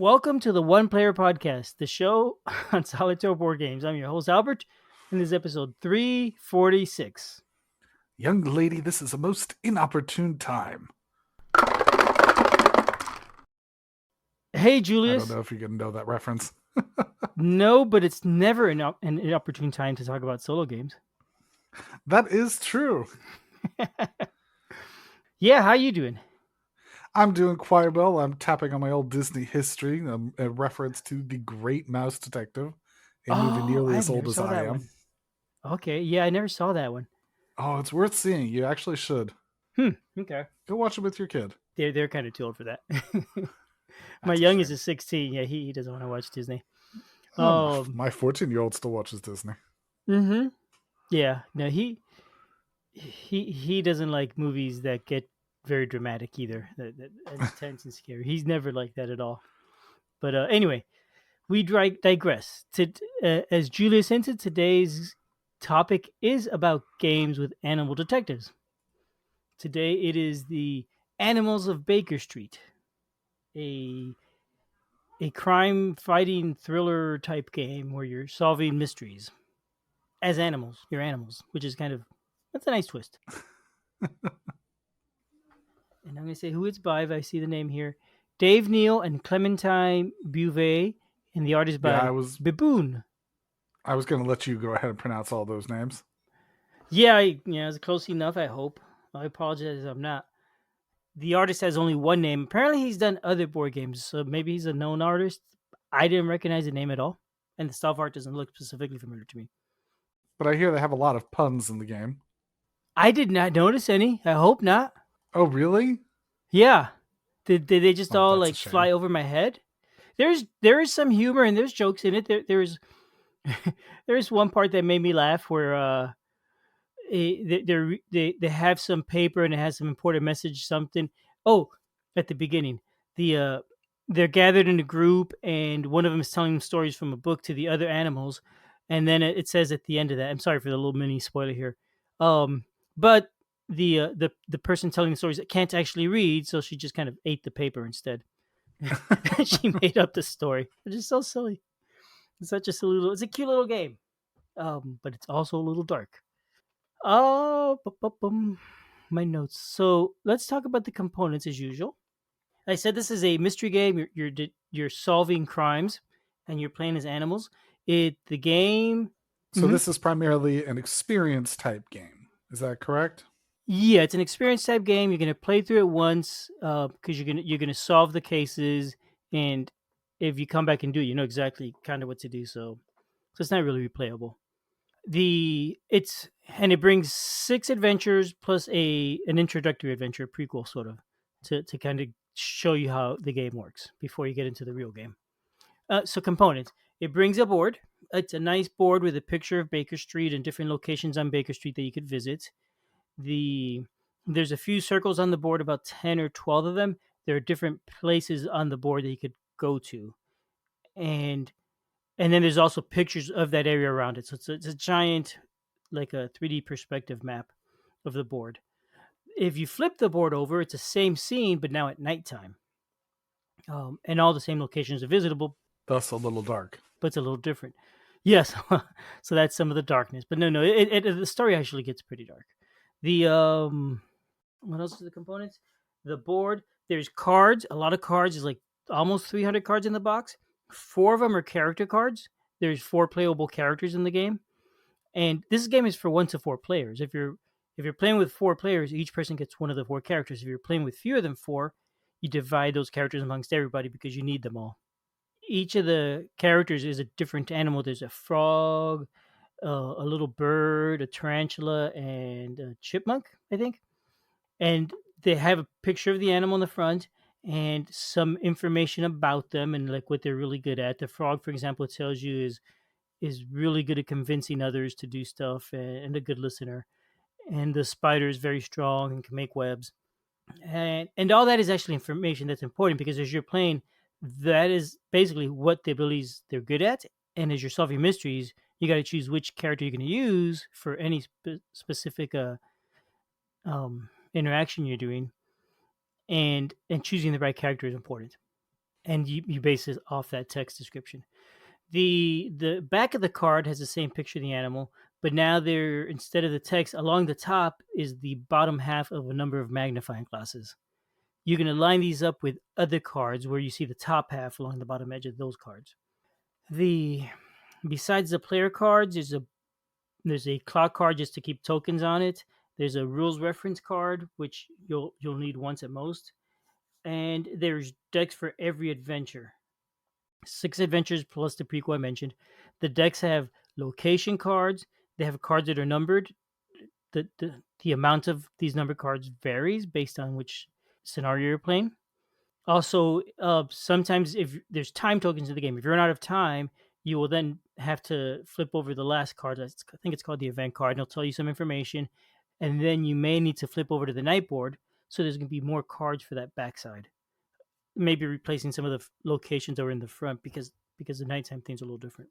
Welcome to the One Player Podcast, the show on solitaire board games. I'm your host, Albert, and this is episode 346. Young lady, this is a most inopportune time. Hey, I Julius. don't know if you're going to know that reference. No, but it's never an opportune time to talk about solo games. That is true. Yeah, how you doing? I'm doing quite well. I'm tapping on my old Disney history, a reference to The Great Mouse Detective, a movie nearly I as never old as saw I that am. one. Okay, yeah, I never saw that one. Oh, it's worth seeing. You actually should. Okay. Go watch it with your kid. They're kind of too old for that. My That's a youngest shame. is 16. Yeah, he doesn't want to watch Disney. Oh, my 14-year-old still watches Disney. Mm-hmm. Yeah, no, he doesn't like movies that get very dramatic either, that intense and scary. He's never like that at all. But anyway, we digress. As Julius hinted, today's topic is about games with animal detectives. Today it is the Animals of Baker Street, a a crime fighting thriller type game where you're solving mysteries as animals. You're animals, which is that's a nice twist. And I'm going to say who it's by if I see the name here. Dave Neal and Clementine Beauvais, and the art is Yeah, by Baboon. I was going to let you go ahead and pronounce all those names. Yeah, it's close enough, I hope. I apologize if I'm not. The artist has only one name. Apparently, he's done other board games, so maybe he's a known artist. I didn't recognize the name at all, and the stuff art doesn't look specifically familiar to me. But I hear they have a lot of puns in the game. I did not notice any. I hope not. Oh, really? Yeah. Did they just Oh, all that's a like shame. fly over my head? There is some humor and there's jokes in it. There's there's one part that made me laugh where they have some paper and it has some important message something. Oh, at the beginning, the they're gathered in a group and one of them is telling stories from a book to the other animals, and then it says at the end of that. I'm sorry for the little mini spoiler here, but the person telling the stories can't actually read, so she just kind of ate the paper instead. She made up the story, which is so silly. It's such a silly little. It's a cute little game, but it's also a little dark. Oh, my notes. So let's talk about the components as usual. I said this is a mystery game. You're solving crimes, and you're playing as animals. The game. So this is primarily an experience type game. Is that correct? Yeah, it's an experience type game. You're gonna play through it once because you're gonna solve the cases, and if you come back and do it, you know exactly kind of what to do. So it's not really replayable. It brings 6 adventures plus an introductory adventure, a prequel sort of, to kind of show you how the game works before you get into the real game. So components. It brings a board. It's a nice board with a picture of Baker Street and different locations on Baker Street that you could visit. There's a few circles on the board, about 10 or 12 of them. There are different places on the board that you could go to, and then there's also pictures of that area around it. So it's a giant, like a 3D perspective map of the board. If you flip the board over, it's the same scene, but now at nighttime. And all the same locations are visitable, Thus a little dark. but it's a little different. Yes, so that's some of the darkness. But no, the story actually gets pretty dark. The what else is the components? The board. There's cards. A lot of cards. There's like almost 300 cards in the box. 4 of them are character cards. There's 4 playable characters in the game, and this game is for 1 to 4 players. If you're playing with 4 players, each person gets one of the 4 characters. If you're playing with fewer than 4, you divide those characters amongst everybody because you need them all. Each of the characters is a different animal. There's a frog, a little bird, a tarantula, and a chipmunk, I think. And they have a picture of the animal in the front and some information about them and like what they're really good at. The frog, for example, it tells you is really good at convincing others to do stuff and a good listener. And the spider is very strong and can make webs. And all that is actually information that's important because as you're playing, that is basically what the abilities they're good at. And as you're solving mysteries, you got to choose which character you're going to use for any specific interaction you're doing, and choosing the right character is important. and you base it off that text description. The back of the card has the same picture of the animal, but now there, instead of the text along the top, is the bottom half of a number of magnifying glasses. You can align these up with other cards where you see the top half along the bottom edge of those cards. The Besides the player cards, there's a clock card just to keep tokens on it. There's a rules reference card which you'll need once at most, and there's decks for every adventure. 6 adventures plus the prequel I mentioned. The decks have location cards. They have cards that are numbered. The amount of these numbered cards varies based on which scenario you're playing. Also, sometimes if there's time tokens in the game, if you're out of time, you will then have to flip over the last card. I think it's called the event card, and it'll tell you some information. And then you may need to flip over to the night board, so there's going to be more cards for that backside. Maybe replacing some of the locations that were in the front because the nighttime things are a little different.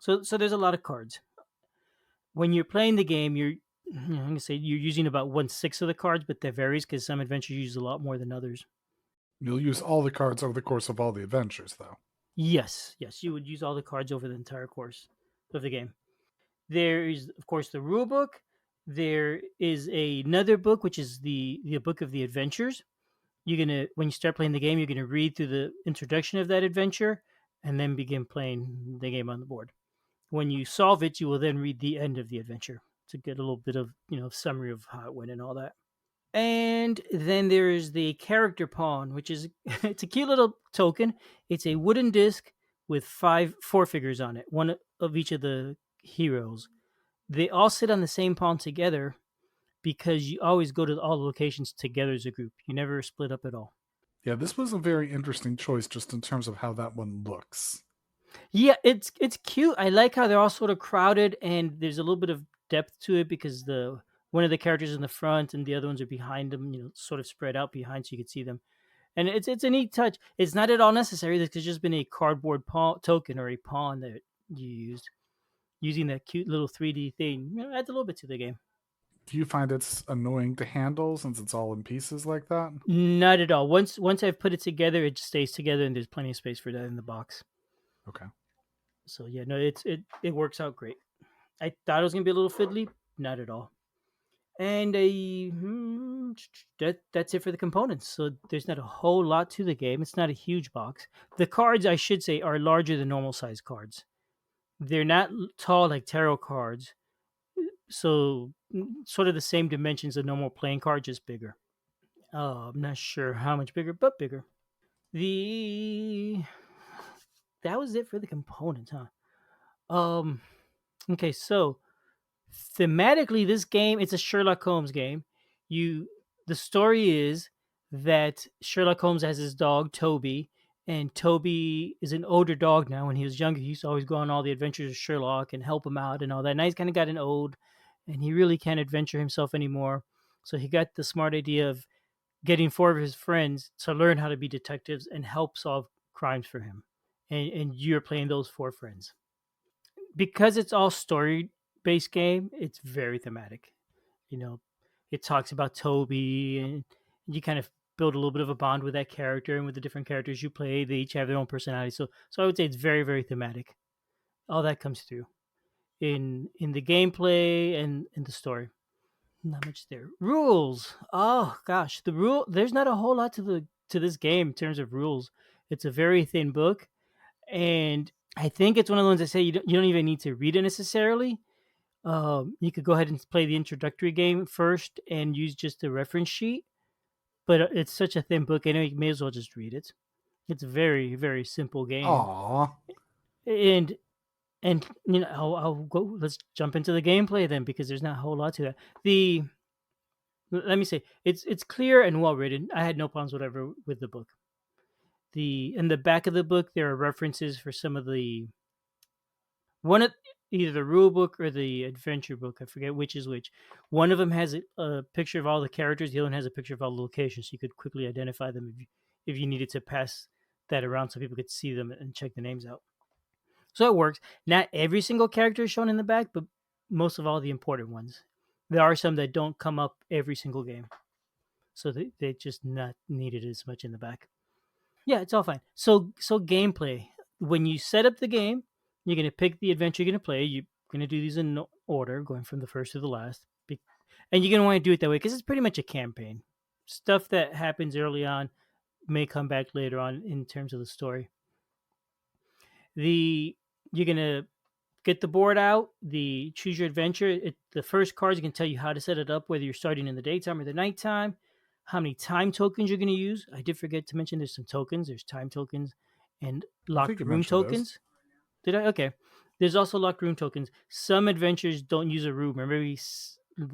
So there's a lot of cards. When you're playing the game, I'm gonna say you're using about 1/6 of the cards, but that varies because some adventures use a lot more than others. You'll use all the cards over the course of all the adventures, though. Yes, you would use all the cards over the entire course of the game. There is, of course, the rule book. There is another book, which is the book of the adventures. You're gonna When you start playing the game, you're gonna read through the introduction of that adventure, and then begin playing the game on the board. When you solve it, you will then read the end of the adventure to get a little bit of summary of how it went and all that. And then there is the character pawn, which is it's a cute little token. It's a wooden disc with four figures on it, one of each of the heroes. They all sit on the same pawn together because you always go to all the locations together as a group. You never split up at all. Yeah, this was a very interesting choice just in terms of how that one looks. Yeah, it's cute. I like how they're all sort of crowded, and there's a little bit of depth to it because the one of the characters in the front and the other ones are behind them. Sort of spread out behind so you can see them. And it's a neat touch. It's not at all necessary. This could just been a cardboard token or a pawn that you used. Using that cute little 3D thing, adds a little bit to the game. Do you find it's annoying to handle since it's all in pieces like that? Not at all. Once I've put it together, it just stays together, and there's plenty of space for that in the box. Okay. So yeah, no, it works out great. I thought it was gonna be a little fiddly, not at all. And that's it for the components. So there's not a whole lot to the game. It's not a huge box. The cards, I should say, are larger than normal size cards. They're not tall like tarot cards. So sort of the same dimensions of normal playing card, just bigger. I'm not sure how much bigger, but bigger. The That was it for the components, huh? Um. Okay, so thematically, this game it's a Sherlock Holmes game. You The story is that Sherlock Holmes has his dog Toby, and Toby is an older dog now. When he was younger, he used to always go on all the adventures of Sherlock and help him out and all that. Now he's kind of gotten old, and he really can't adventure himself anymore. So he got the smart idea of getting four of his friends to learn how to be detectives and help solve crimes for him. And you're playing those four friends because it's all story based game. It's very thematic. You know, it talks about Toby, and you kind of build a little bit of a bond with that character and with the different characters you play. They each have their own personality. So I would say it's very very thematic. All that comes through in the gameplay and in the story. Not much there. Rules. Oh gosh, there's not a whole lot to this game in terms of rules. It's a very thin book, and I think it's one of the ones that say you don't even need to read it necessarily. You could go ahead and play the introductory game first and use just the reference sheet. But it's such a thin book, anyway. You may as well just read it. It's a very very simple game, Aw. and I'll go. Let's jump into the gameplay then because there's not a whole lot to that. The Let me say it's clear and well written. I had no problems whatever with the book. The In the back of the book there are references for some of the one of either the rule book or the adventure book. I forget which is which. One of them has a picture of all the characters. The other one has a picture of all the locations, so you could quickly identify them if you needed to pass that around so people could see them and check the names out. So it works. Not every single character is shown in the back, but most of all the important ones. There are some that don't come up every single game, so they just not needed as much in the back. Yeah, it's all fine. So gameplay. When you set up the game, you're gonna pick the adventure you're gonna play. You're gonna do these in order, going from the first to the last. And you're gonna want to do it that way because it's pretty much a campaign. Stuff that happens early on may come back later on in terms of the story. The You're gonna get the board out. The choose your adventure. The first cards can tell you how to set it up, whether you're starting in the daytime or the nighttime. How many time tokens you're going to use? I did forget to mention there's some tokens. There's time tokens and I think locked you room mentioned those. tokens. Did I? Okay. There's also locked room tokens. Some adventures don't use a room, or maybe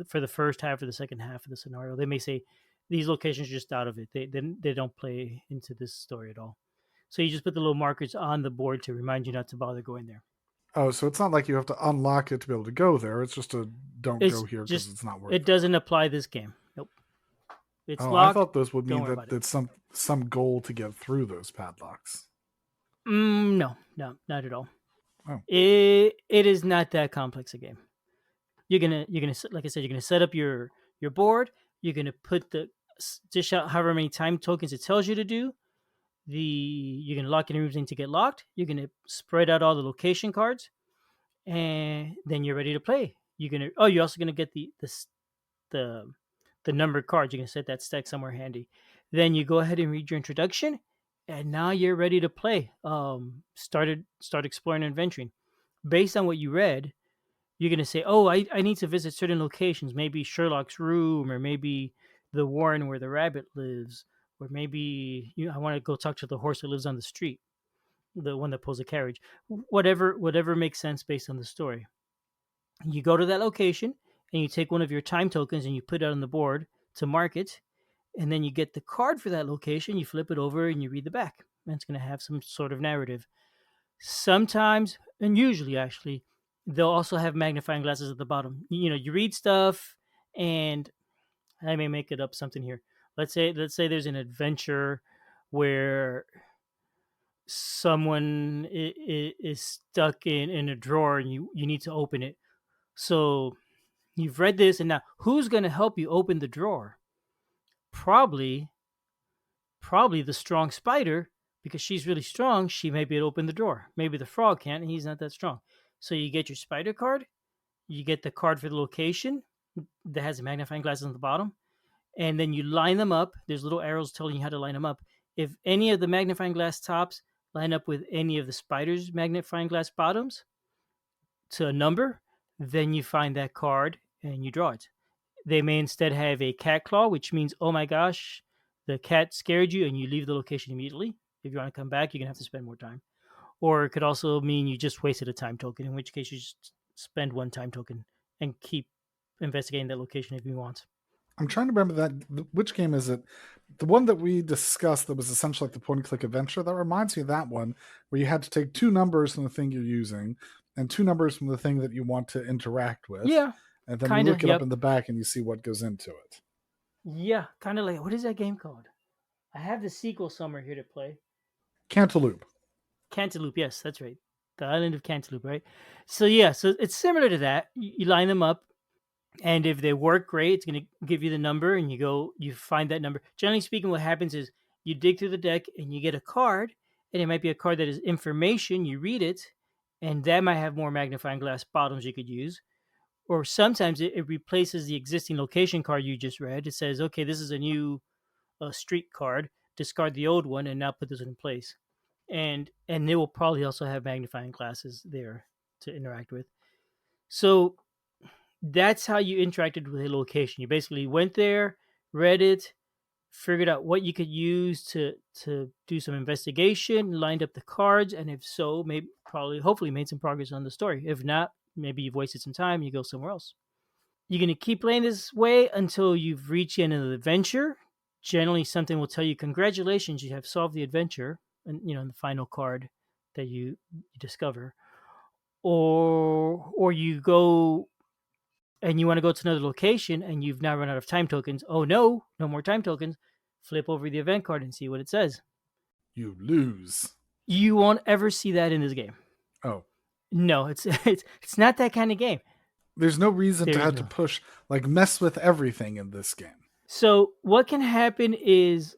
for the first half or the second half of the scenario, they may say these locations are just out of it. They don't play into this story at all. So you just put the little markers on the board to remind you not to bother going there. Oh, so it's not like you have to unlock it to be able to go there. It's just a don't It's go here because just it's not worth it it. doesn't apply this game. Nope. It's Oh, I locked. thought those would Don't mean worry that about it. it's some goal to get through those padlocks. No, no, not at all. Oh, It is not that complex a game. You're gonna like I said, you're gonna set up your board. You're gonna put the dish out however many time tokens it tells you to do. You're gonna lock in everything to get locked. You're gonna spread out all the location cards, and then you're ready to play. You're also gonna get the the numbered cards. You can set that stack somewhere handy. Then you go ahead and read your introduction, and now you're ready to play. Start exploring and adventuring. Based on what you read, you're gonna say, "Oh, I need to visit certain locations. Maybe Sherlock's room, or maybe the warren where the rabbit lives, or maybe I want to go talk to the horse that lives on the street, the one that pulls a carriage. Whatever makes sense based on the story." You go to that location and you take one of your time tokens and you put it on the board to mark it, and then you get the card for that location. You flip it over and you read the back, and it's going to have some sort of narrative. Sometimes, and usually actually, they'll also have magnifying glasses at the bottom. You read stuff, and I may make it up something here. Let's say there's an adventure where someone is stuck in a drawer and you need to open it. So you've read this, and now who's going to help you open the drawer? Probably, probably the strong spider, because she's really strong. She may be able to open the drawer. Maybe the frog can't, and he's not that strong. So you get your spider card. You get the card for the location that has a magnifying glass on the bottom, and then you line them up. There's little arrows telling you how to line them up. If any of the magnifying glass tops line up with any of the spider's magnifying glass bottoms to a number, then you find that card and you draw it. They may instead have a cat claw, which means, oh my gosh, the cat scared you and you leave the location immediately. If you want to come back, you're going to have to spend more time. Or it could also mean you just wasted a time token, in which case you just spend one time token and keep investigating that location if you want. I'm trying to remember that. Which game is it? The one that we discussed that was essentially like the point and click adventure. That reminds me of that one where you had to take two numbers from the thing you're using and two numbers from the thing that you want to interact with, Yeah, and then you kind of. look it up Yep. in the back and you see what goes into it. Yeah, kind of like, what is that game called? I have the sequel somewhere here to play. Cantaloupe. Cantaloupe, yes, that's right. The island of Cantaloupe, right? So yeah, so it's similar to that. You line them up, and if they work great, it's going to give you the number, and you find that number. Generally speaking, what happens is you dig through the deck and you get a card, and it might be a card that is information. You read it, and that might have more magnifying glass bottoms you could use. Or sometimes it replaces the existing location card you just read. It says, okay, this is a new street card. Discard the old one and now put this in place. And it will probably also have magnifying glasses there to interact with. So that's how you interacted with a location. You basically went there, read it, figured out what you could use to do some investigation, lined up the cards, and if so, maybe probably hopefully made some progress on the story. If not, maybe you've wasted some time. You go somewhere else. You're gonna keep playing this way until you've reached the end of the adventure. Generally, something will tell you, "Congratulations, you have solved the adventure," and in the final card that you discover, or you go and you want to go to another location and you've now run out of time tokens. Oh no, no more time tokens. Flip over the event card and see what it says. You lose. You won't ever see that in this game. Oh, No, it's not that kind of game. there's no reason to There's have to no. push mess with everything in this game. So what can happen is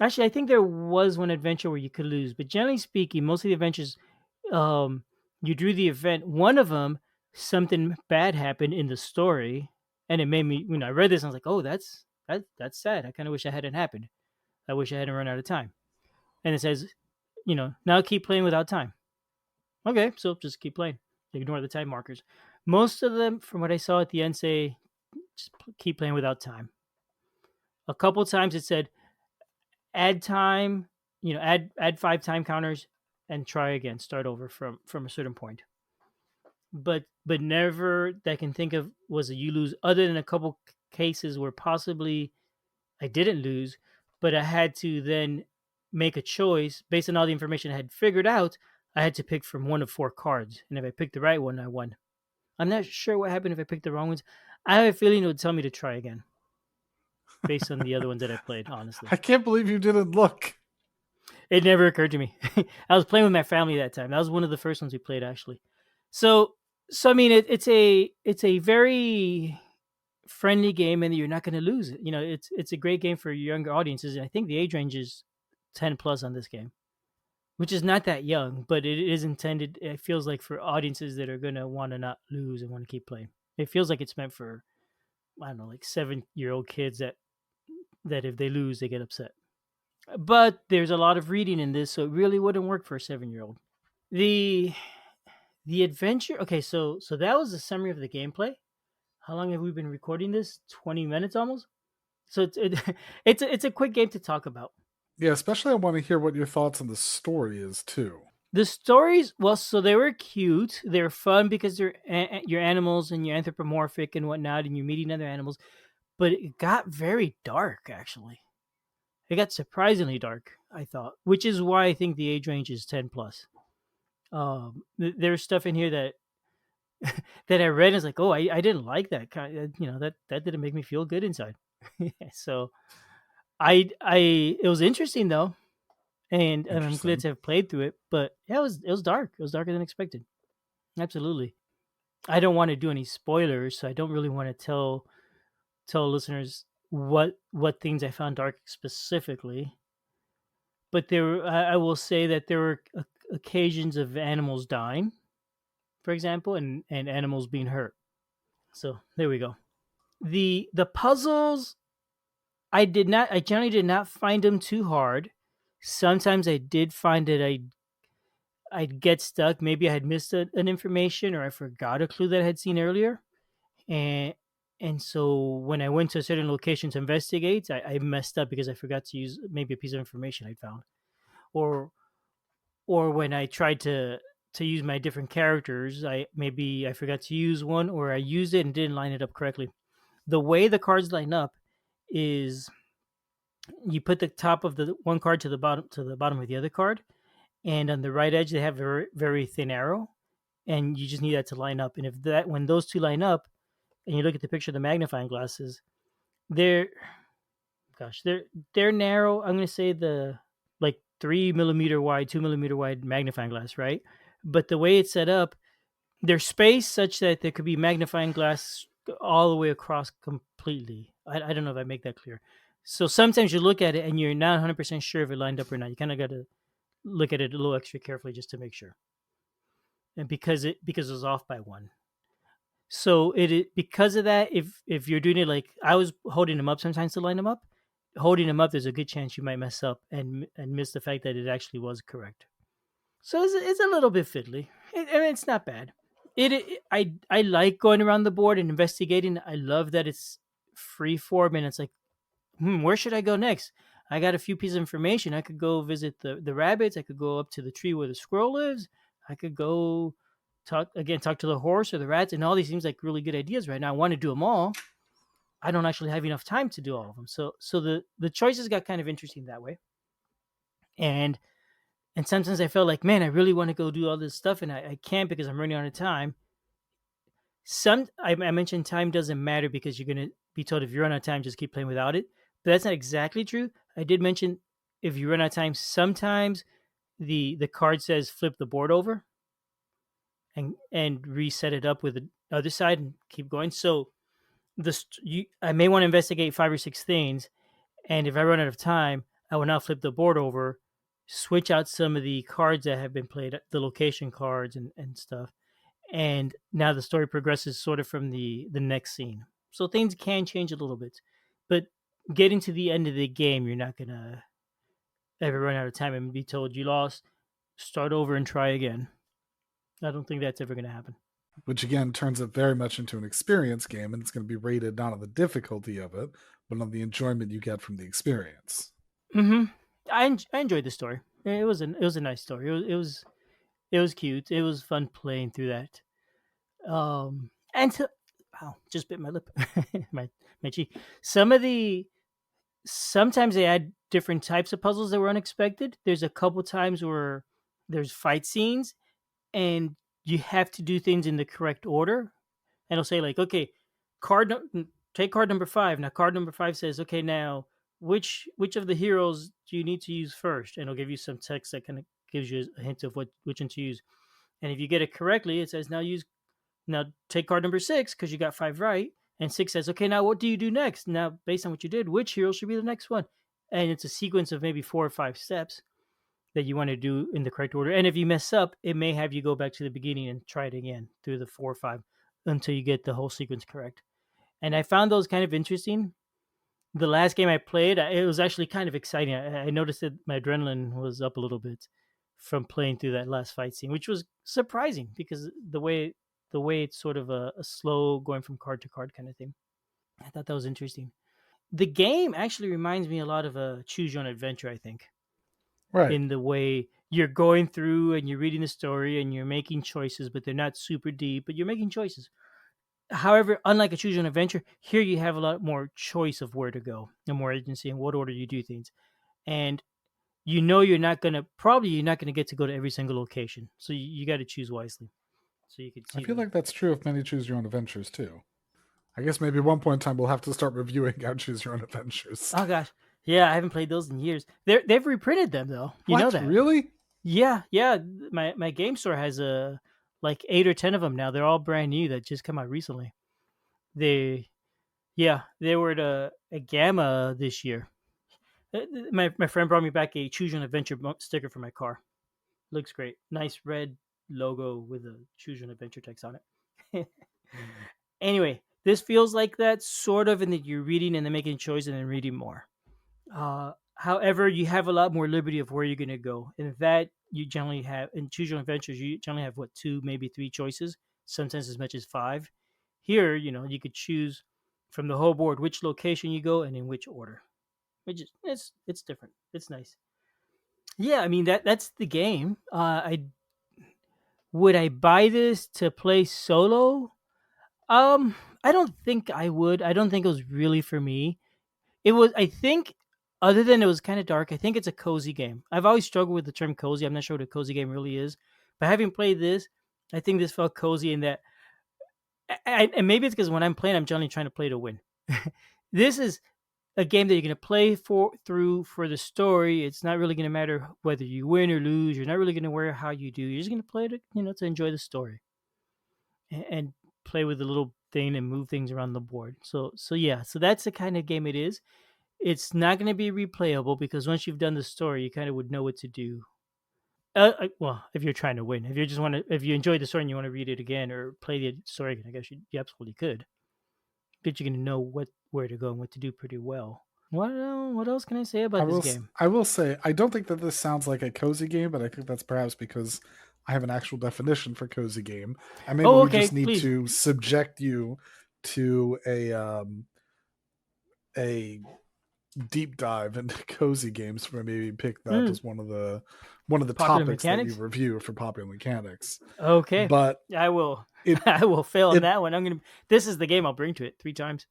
Actually, I think there was one adventure where you could lose, but generally speaking, most of the adventures, um, you drew the event. One of them, something bad happened in the story, and it made me. When I read this, I was like, "Oh, that's sad. I kind of wish that hadn't happened. I wish I hadn't run out of time." And it says, now keep playing without time. Okay, so just keep playing. Ignore the time markers. Most of them, from what I saw at the end, say just keep playing without time. A couple times it said add time, add 5 time counters and try again, start over from a certain point. But never that I can think of was a you lose, other than a couple cases where possibly I didn't lose, but I had to then make a choice based on all the information I had figured out. I had to pick from one of 4 cards, and if I picked the right one, I won. I'm not sure what happened if I picked the wrong ones. I have a feeling it would tell me to try again based on the other ones that I played, honestly. I can't believe you didn't look. It never occurred to me. I was playing with my family that time. That was one of the first ones we played, actually. So, so I mean, it's a very friendly game, and you're not going to lose it. It's a great game for younger audiences. And I think the age range is 10 plus on this game, which is not that young, but it is intended. It feels like for audiences that are going to want to not lose and want to keep playing. It feels like it's meant for, I don't know, like 7-year-old kids that if they lose, they get upset. But there's a lot of reading in this, so it really wouldn't work for a 7-year-old. The the adventure. Okay, so that was the summary of the gameplay. How long have we been recording this? 20 minutes almost. So it's a quick game to talk about. Yeah, especially I want to hear what your thoughts on the story is too. The stories, well, so they were cute. They were fun because they're your animals and you're anthropomorphic and whatnot, and you're meeting other animals. But it got very dark, actually. It got surprisingly dark, I thought, which is why I think the age range is 10 plus. There's stuff in here that that I read and is like, oh, I didn't like that kind. That didn't make me feel good inside. So it was interesting though, and I'm glad Interesting. to have played through it. But yeah, it was dark. It was darker than expected. Absolutely. I don't want to do any spoilers, so I don't really want to tell listeners what things I found dark specifically. But I will say that there were occasions of animals dying, for example, and animals being hurt. So there we go. The puzzles, I generally did not find them too hard. Sometimes I did find that I'd get stuck. Maybe I had missed an information or I forgot a clue that I had seen earlier. And and so when I went to a certain location to investigate, I messed up because I forgot to use maybe a piece of information I'd found. Or or when I tried to use my different characters, I forgot to use one or I used it and didn't line it up correctly. The way the cards line up is you put the top of the one card to the bottom of the other card, and on the right edge they have a very, very thin arrow, and you just need that to line up. And if that when those two line up, and you look at the picture of the magnifying glasses, they're they're narrow. I'm gonna say the like 3 millimeter wide, 2 millimeter wide magnifying glass, right? But the way it's set up, there's space such that there could be magnifying glass all the way across completely. I don't know if I make that clear. So sometimes you look at it and you're not 100% sure if it lined up or not. You kind of got to look at it a little extra carefully just to make sure. And because it was off by one. So because of that, if you're doing it like I was holding them up sometimes to line them up, holding them up, there's a good chance you might mess up and miss the fact that it actually was correct. So it's a little bit fiddly. It's not bad. I like going around the board and investigating. I love that it's free form and it's like, where should I go next? I got a few pieces of information. I could go visit the rabbits. I could go up to the tree where the squirrel lives. I could go talk to the horse or the rats, and all these seems like really good ideas right now. I want to do them all. I don't actually have enough time to do all of them. So the choices got kind of interesting that way. And and sometimes I felt like, man, I really want to go do all this stuff, and I can't because I'm running out of time. I mentioned time doesn't matter because you're gonna be told if you run out of time, just keep playing without it. But that's not exactly true. I did mention if you run out of time, sometimes the card says flip the board over and reset it up with the other side and keep going. So I may want to investigate 5 or 6 things, and if I run out of time, I will now flip the board over, switch out some of the cards that have been played, the location cards and stuff, and now the story progresses sort of from the next scene. So things can change a little bit, but getting to the end of the game, you're not gonna ever run out of time and be told you lost. Start over and try again. I don't think that's ever gonna happen. Which again turns it very much into an experience game, and it's going to be rated not on the difficulty of it, but on the enjoyment you get from the experience. Mm-hmm. I enjoyed the story. It was a nice story. It was cute. It was fun playing through that. And to, wow, just bit my lip, my my cheek. Some of the sometimes they add different types of puzzles that were unexpected. There's a couple times where there's fight scenes and you have to do things in the correct order. And it'll say like, okay, take card number 5. Now card number 5 says, okay, now which of the heroes do you need to use first? And it'll give you some text that kind of gives you a hint of which one to use. And if you get it correctly, it says now take card number 6 because you got 5 right. And 6 says, okay, now what do you do next? Now, based on what you did, which hero should be the next one? And it's a sequence of maybe 4 or 5 steps that you want to do in the correct order. And if you mess up, it may have you go back to the beginning and try it again through the 4 or 5 until you get the whole sequence correct. And I found those kind of interesting. The last game I played, it was actually kind of exciting. I noticed that my adrenaline was up a little bit from playing through that last fight scene, which was surprising because the way it's sort of a slow going from card to card kind of thing. I thought that was interesting. The game actually reminds me a lot of a choose your own adventure, I think, Right. in the way you're going through and you're reading the story and you're making choices, but they're not super deep, but you're making choices. However, unlike a choose your own adventure, here you have a lot more choice of where to go and more agency and what order you do things. And you know you're not gonna get to go to every single location. So you got to choose wisely. So you could I see feel that. like that's true of many choose your own adventures too. I guess maybe at one point in time we'll have to start reviewing our choose your own adventures. Oh gosh, yeah, I haven't played those in years. They've reprinted them though. You know What? that? Really? Yeah, yeah. My game store has like 8 or 10 of them now. They're all brand new that just come out recently. They Yeah, they were at a Gamma this year. My friend brought me back a Choose Your Own Adventure sticker for my car. Looks great. Nice red logo with a Choose Your Own Adventure text on it. Anyway, this feels like that sort of in that you're reading and then making a choice and then reading more. However, you have a lot more liberty of where you're going to go. And that you generally have in Choose Your Own Adventures, you generally have what, 2, maybe 3 choices, sometimes as much as 5. Here, you could choose from the whole board which location you go and in which order. Which is it's different. It's nice. Yeah, I mean that's the game. I Would I buy this to play solo? I don't think I would. I don't think it was really for me. It was, I think, other than it was kind of dark, I think it's a cozy game. I've always struggled with the term cozy. I'm not sure what a cozy game really is. But having played this, I think this felt cozy in that, and maybe it's because when I'm playing, I'm generally trying to play to win. This is a game that you're going to play for the story. It's not really going to matter whether you win or lose. You're not really going to worry how you do. You're just going to play to, to enjoy the story and play with the little thing and move things around the board. So yeah, so that's the kind of game it is. It's not going to be replayable because once you've done the story, you kind of would know what to do. Well, if you're trying to win, if you enjoy the story and you want to read it again or play the story again, I guess you absolutely could. But you're going to know where to go and what to do pretty well. What else can I say I about this will. game? I will say I don't think that this sounds like a cozy game, but I think that's perhaps because I have an actual definition for cozy game, and maybe Oh, we okay, just need please. to subject you to a deep dive into cozy games for maybe pick that Mm, as one of the popular topics that we mechanics. review for popular mechanics. Okay, But I will. it I will fail on it that one. I'm gonna. This is the game I'll bring to it 3 times.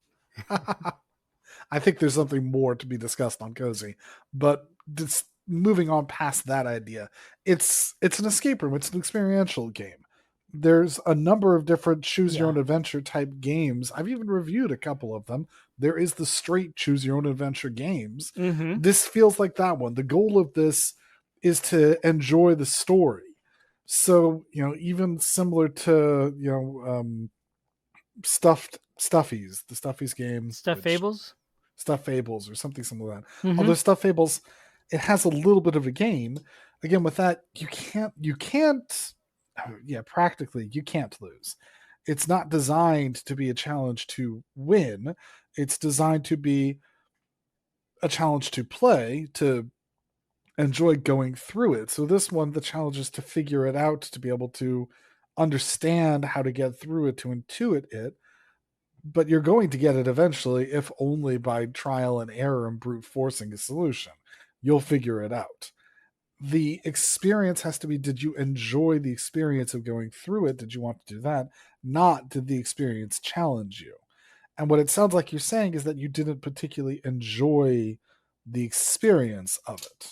I think there's something more to be discussed on cozy, but just moving on past that idea, it's an escape room. It's an experiential game. There's a number of different choose your Yeah. own adventure type games. I've even reviewed a couple of them. There is the straight choose your own adventure games. Mm-hmm. This feels like that one. The goal of this is to enjoy the story. So, even similar to, the Stuffies game, Stuff which fables. Stuff Fables or something similar to that. Mm-hmm. Although Stuff Fables, it has a little bit of a game. Again, with that, you can't, yeah, practically you can't lose. It's not designed to be a challenge to win. It's designed to be a challenge to play, to enjoy going through it. So this one, the challenge is to figure it out, to be able to understand how to get through it, to intuit it. But you're going to get it eventually, if only by trial and error and brute forcing a solution. You'll figure it out. The experience has to be, did you enjoy the experience of going through it? Did you want to do that? Not, did the experience challenge you? And what it sounds like you're saying is that you didn't particularly enjoy the experience of it.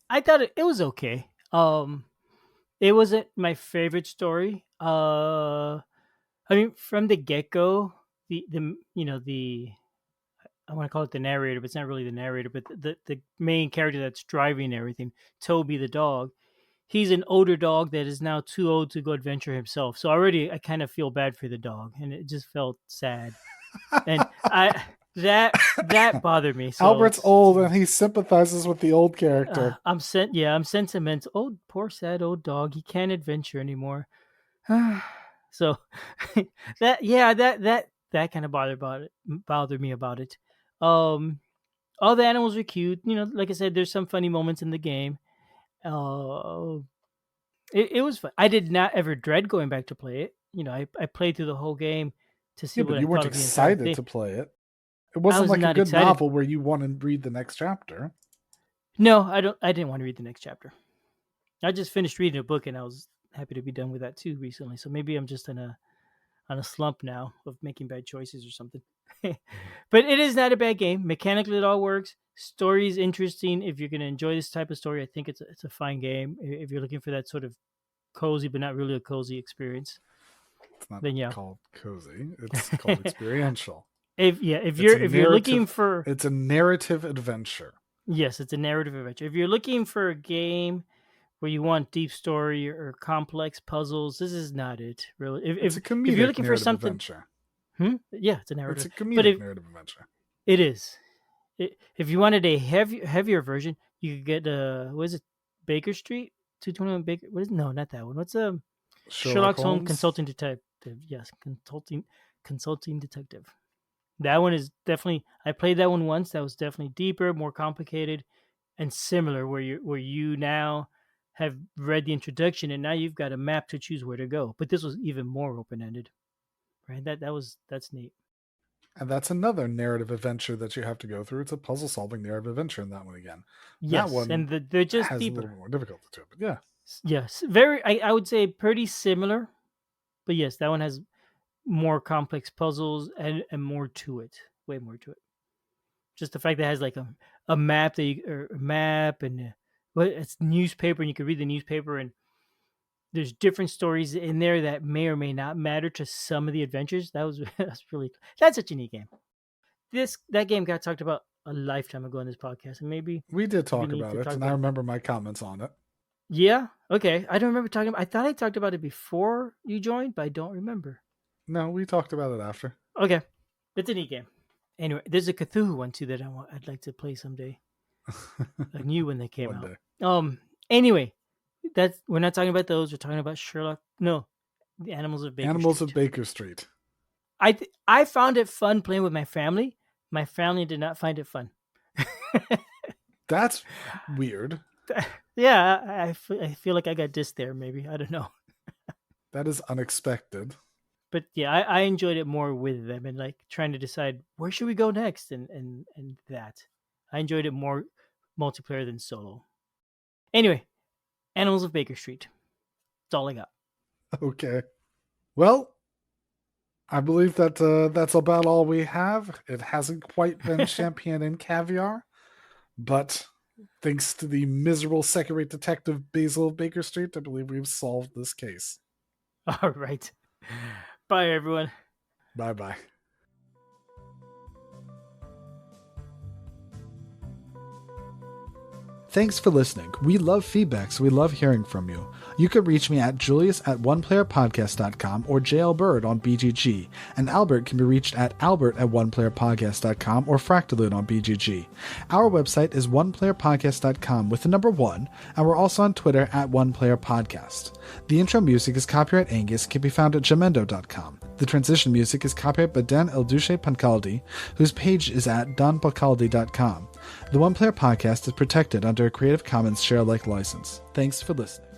I thought it was okay. It wasn't my favorite story. I mean, from the get go, the you know the I want to call it the narrator, but it's not really the narrator, but the main character that's driving everything, Toby the dog. He's an older dog that is now too old to go adventure himself. So already I kind of feel bad for the dog, and it just felt sad. And I that bothered me. So Albert's old and he sympathizes with the old character. I'm sentimental. Oh, poor sad old dog. He can't adventure anymore. So that kind of bothered me about it. Um, all the animals are cute. Like I said, there's some funny moments in the game. Uh, it was fun. I did not ever dread going back to play it. I played through the whole game to see Yeah, what but I you weren't thought of the entire excited thing. to play it. It I wasn't was like a not good excited. novel where you want to read the next chapter. No, I don't. I didn't want to read the next chapter. I just finished reading a book, and I was happy to be done with that too recently. So maybe I'm just on a slump now of making bad choices or something. But it is not a bad game. Mechanically, it all works. Story is interesting. If you're going to enjoy this type of story, I think it's a fine game. If you're looking for that sort of cozy, but not really a cozy experience, It's not then yeah. called cozy. It's called experiential. If It's you're a if you're looking narrative. for, It's a narrative adventure. yes, it's a narrative adventure. If you're looking for a game where you want deep story or complex puzzles, this is not it. Really, if It's a if, if you're comedic looking for narrative something, adventure. yeah, it's a It's narrative. a But comedic if narrative adventure. it is, if you wanted a heavier version, you could get what is it, Baker Street 221 Baker. What is no, not that one. What's Sherlock Sherlock Holmes Holmes. Consulting Detective? Yes, consulting detective. That one is definitely. I played that one once. That was definitely deeper, more complicated, and similar. Where you now have read the introduction and now you've got a map to choose where to go. But this was even more open ended, right? That's neat. And that's another narrative adventure that you have to go through. It's a puzzle solving narrative adventure in that one again. That Yes, one and they're just has a little deeper. bit more difficulty to it, but yeah. Yes, very. I would say pretty similar, but yes, that one has more complex puzzles and more to it. Way more to it. Just the fact that it has like a map or a map and well, it's newspaper and you can read the newspaper and there's different stories in there that may or may not matter to some of the adventures. That's such a neat game. That game got talked about a lifetime ago in this podcast, and maybe We did it'd be talk neat about to it, talk and I about it. remember my comments on it. Yeah, okay. I don't remember talking about. I thought I talked about it before you joined, but I don't remember. No, we talked about it after. Okay, it's a neat game. Anyway, there's a Cthulhu one too that I'd like to play someday. A new one that came One out. day. Anyway, that's we're not talking about those. We're talking about Sherlock. No, the Animals of Baker Animals of Street. Baker Street. I found it fun playing with my family. My family did not find it fun. That's weird. Yeah, I feel like I got dissed there. Maybe I don't know, That is unexpected. but yeah, I enjoyed it more with them and like trying to decide where should we go next and that. I enjoyed it more multiplayer than solo. Anyway, Animals of Baker Street. That's all I got. Okay. Well, I believe that that's about all we have. It hasn't quite been champagne and caviar, but thanks to the miserable second-rate detective Basil of Baker Street, I believe we've solved this case. All right. Bye, everyone. Bye bye. Thanks for listening. We love feedback, so we love hearing from you. You can reach me at julius@oneplayerpodcast.com or JLBird on BGG, and Albert can be reached at albert@oneplayerpodcast.com or Fractalune on BGG. Our website is oneplayerpodcast.com with the number 1, and we're also on Twitter at oneplayerpodcast. The intro music is copyright Angus, can be found at jamendo.com. The transition music is copyright by Dan Elduce Pancaldi, whose page is at donpancaldi.com. The One Player Podcast is protected under a Creative Commons share-alike license. Thanks for listening.